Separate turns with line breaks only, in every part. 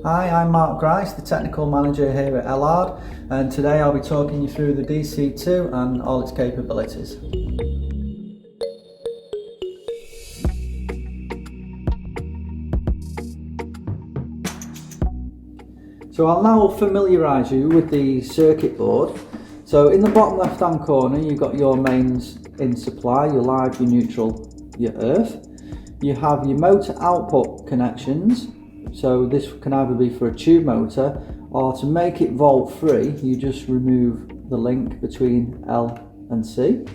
Hi, I'm Mark Grice, the Technical Manager here at Ellard, and today I'll be talking you through the DC2 and all its capabilities. So I'll now familiarise you with the circuit board. So in the bottom left hand corner you've got your mains in supply, your live, your neutral, your earth. You have your motor output connections, so this can either be for a tube motor or to make it volt free you just remove the link between L and C.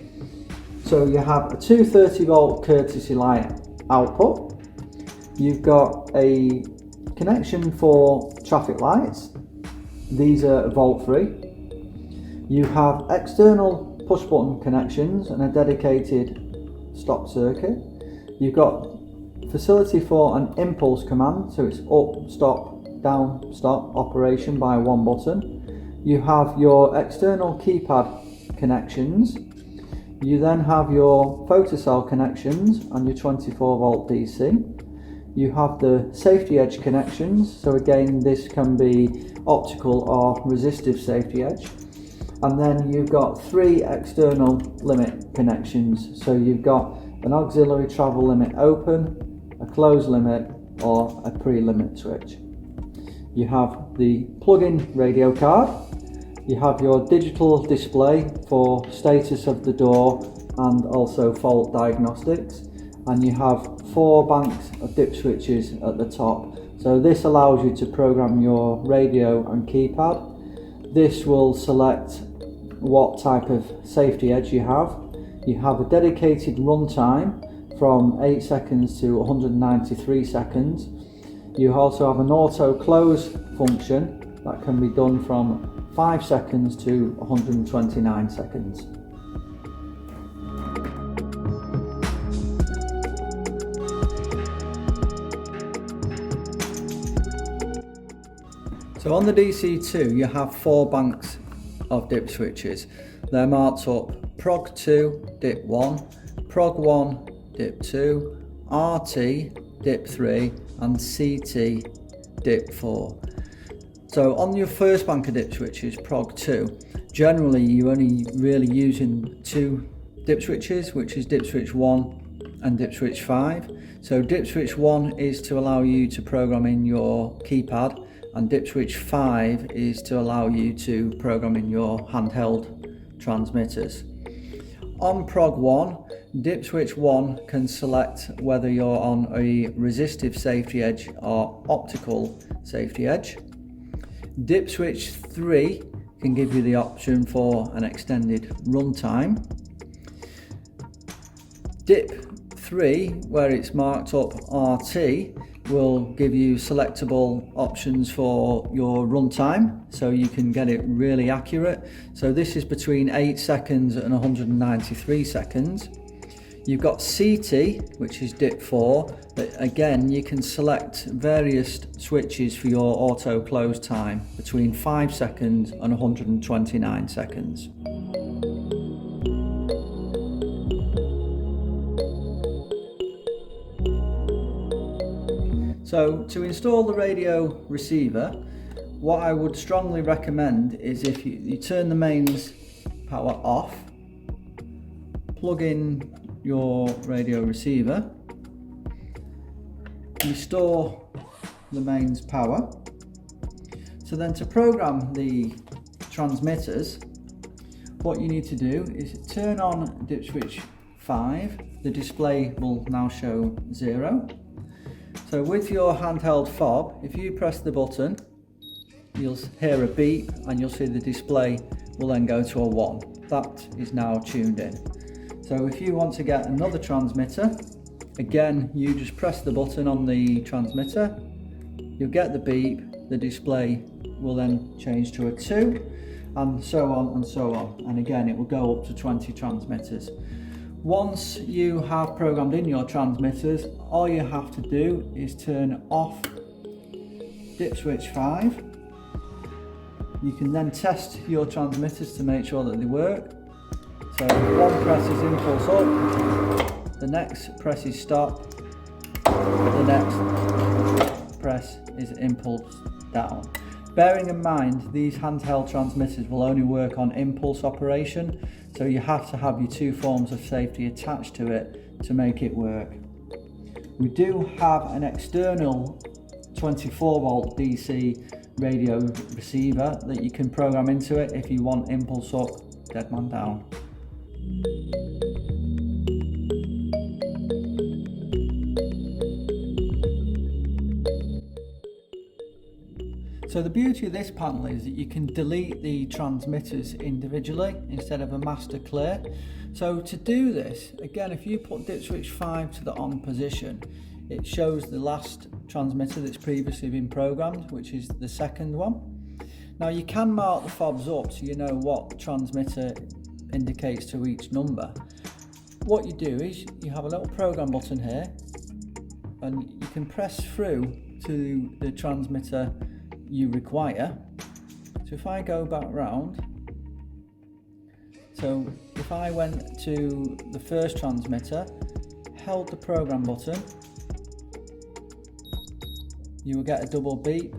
So you have a 230 volt courtesy light output. You've got a connection for traffic lights, these are volt free. You have external push button connections and a dedicated stop circuit. You've got facility for an impulse command, so it's up, stop, down, stop operation by one button. You have your external keypad connections. You then have your photocell connections and your 24 volt DC. You have the safety edge connections, so again this can be optical or resistive safety edge. And then you've got three external limit connections, so you've got an auxiliary travel limit open, a close limit or a pre-limit switch. You have the plug-in radio card, you have your digital display for status of the door and also fault diagnostics, and you have 4 banks of dip switches at the top. So this allows you to program your radio and keypad. This will select what type of safety edge you have. You have a dedicated runtime from 8 seconds to 193 seconds. You also have an auto close function that can be done from 5 seconds to 129 seconds. So on the DC2 you have 4 banks of dip switches. They're marked up prog 2, dip 1, prog 1, dip 2, RT, dip 3 and CT, dip 4. So on your first bank of dip switches, prog 2, generally you're only really using 2 dip switches, which is dip switch 1 and dip switch 5. So dip switch 1 is to allow you to program in your keypad, and dip switch 5 is to allow you to program in your handheld transmitters. On prog 1, dip switch 1 can select whether you're on a resistive safety edge or optical safety edge. Dip switch 3 can give you the option for an extended runtime. Dip 3, where it's marked up RT, will give you selectable options for your runtime, so you can get it really accurate. So this is between 8 seconds and 193 seconds. You've got CT, which is dip 4, but again you can select various switches for your auto close time between 5 seconds and 129 seconds. So to install the radio receiver, what I would strongly recommend is if you turn the mains power off, plug in your radio receiver, restore the mains power. So then to program the transmitters, what you need to do is turn on dip switch 5, the display will now show 0. So with your handheld fob, if you press the button, you'll hear a beep and you'll see the display will then go to a 1. That is now tuned in. So if you want to get another transmitter, again you just press the button on the transmitter, you'll get the beep, the display will then change to a 2, and so on and so on. And again it will go up to 20 transmitters. Once you have programmed in your transmitters, all you have to do is turn off dip switch 5. You can then test your transmitters to make sure that they work. So one press is impulse up, the next press is stop, the next press is impulse down. Bearing in mind, these handheld transmitters will only work on impulse operation, so you have to have your two forms of safety attached to it to make it work. We do have an external 24 volt DC radio receiver that you can program into it if you want impulse up, dead man down. So the beauty of this panel is that you can delete the transmitters individually instead of a master clear. So to do this, again, if you put dip switch 5 to the on position, it shows the last transmitter that's previously been programmed, which is the second one. Now you can mark the fobs up so you know what transmitter indicates to each number. What you do is you have a little program button here and you can press through to the transmitter you require. So if I go back round, so if I went to the first transmitter, held the program button, you will get a double beep.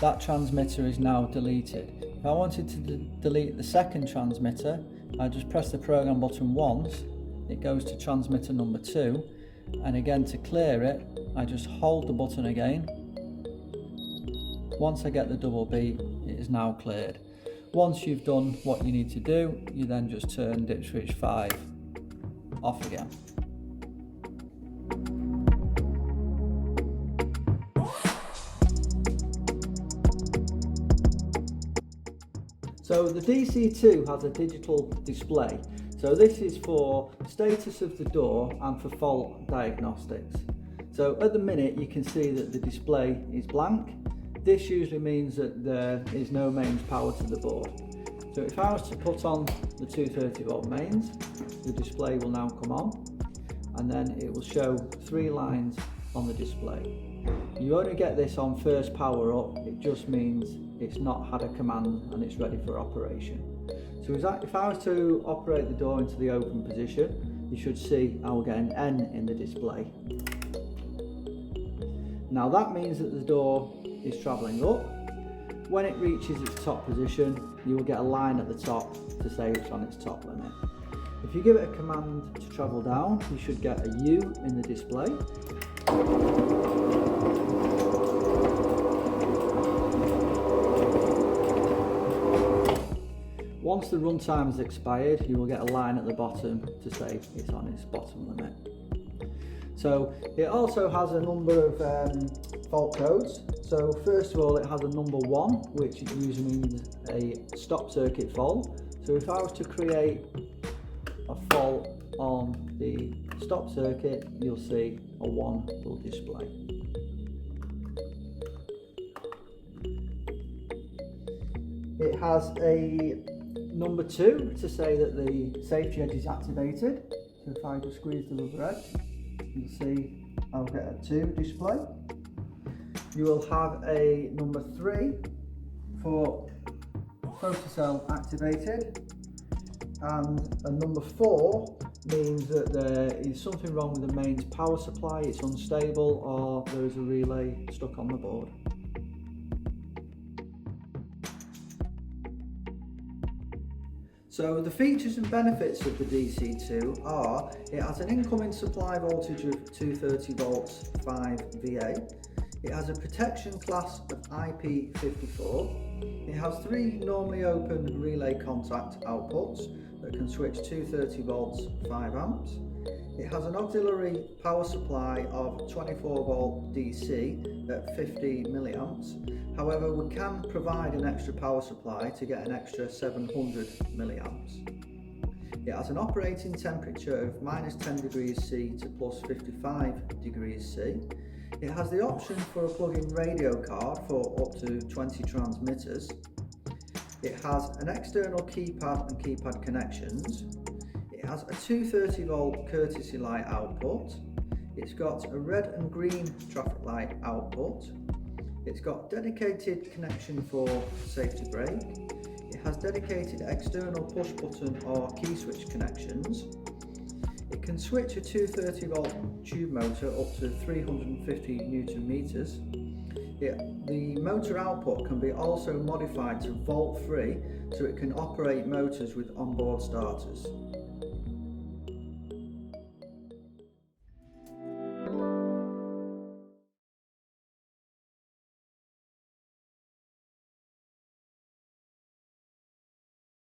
That transmitter is now deleted. If I wanted to delete the second transmitter, I just press the program button once, it goes to transmitter number 2, and again to clear it, I just hold the button again. Once I get the double beep, it is now cleared. Once you've done what you need to do, you then just turn dip switch 5 off again. So the DC2 has a digital display. So this is for status of the door and for fault diagnostics. So at the minute you can see that the display is blank. This usually means that there is no mains power to the board. So if I was to put on the 230 volt mains, the display will now come on and then it will show 3 lines on the display. You only get this on first power up, it just means it's not had a command and it's ready for operation. So if I was to operate the door into the open position, you should see I will get an N in the display. Now that means that the door is travelling up. When it reaches its top position, you will get a line at the top to say it's on its top limit. If you give it a command to travel down, you should get a U in the display. Once the runtime has expired, you will get a line at the bottom to say it's on its bottom limit. So it also has a number of fault codes. So first of all, it has a number 1, which usually means a stop circuit fault. So if I was to create a fault on the stop circuit, you'll see a 1 will display. It has a number 2 to say that the safety edge is activated. So if I just squeeze the rubber edge, you'll see I'll get a 2 display. You will have a number 3 for photocell activated, and a number 4 means that there is something wrong with the mains power supply, it's unstable, or there is a relay stuck on the board. So the features and benefits of the DC2 are, it has an incoming supply voltage of 230 volts 5 VA, it has a protection class of IP54, it has 3 normally open relay contact outputs that can switch 230 volts 5 amps, it has an auxiliary power supply of 24 volt DC at 50 milliamps. However, we can provide an extra power supply to get an extra 700 milliamps. It has an operating temperature of -10 degrees C to +55 degrees C. It has the option for a plug-in radio card for up to 20 transmitters. It has an external keypad and keypad connections. It has a 230 volt courtesy light output. It's got a red and green traffic light output. It's got dedicated connection for safety brake. It has dedicated external push button or key switch connections. It can switch a 230 volt tube motor up to 350 Newton meters. The motor output can be also modified to volt free, so it can operate motors with onboard starters.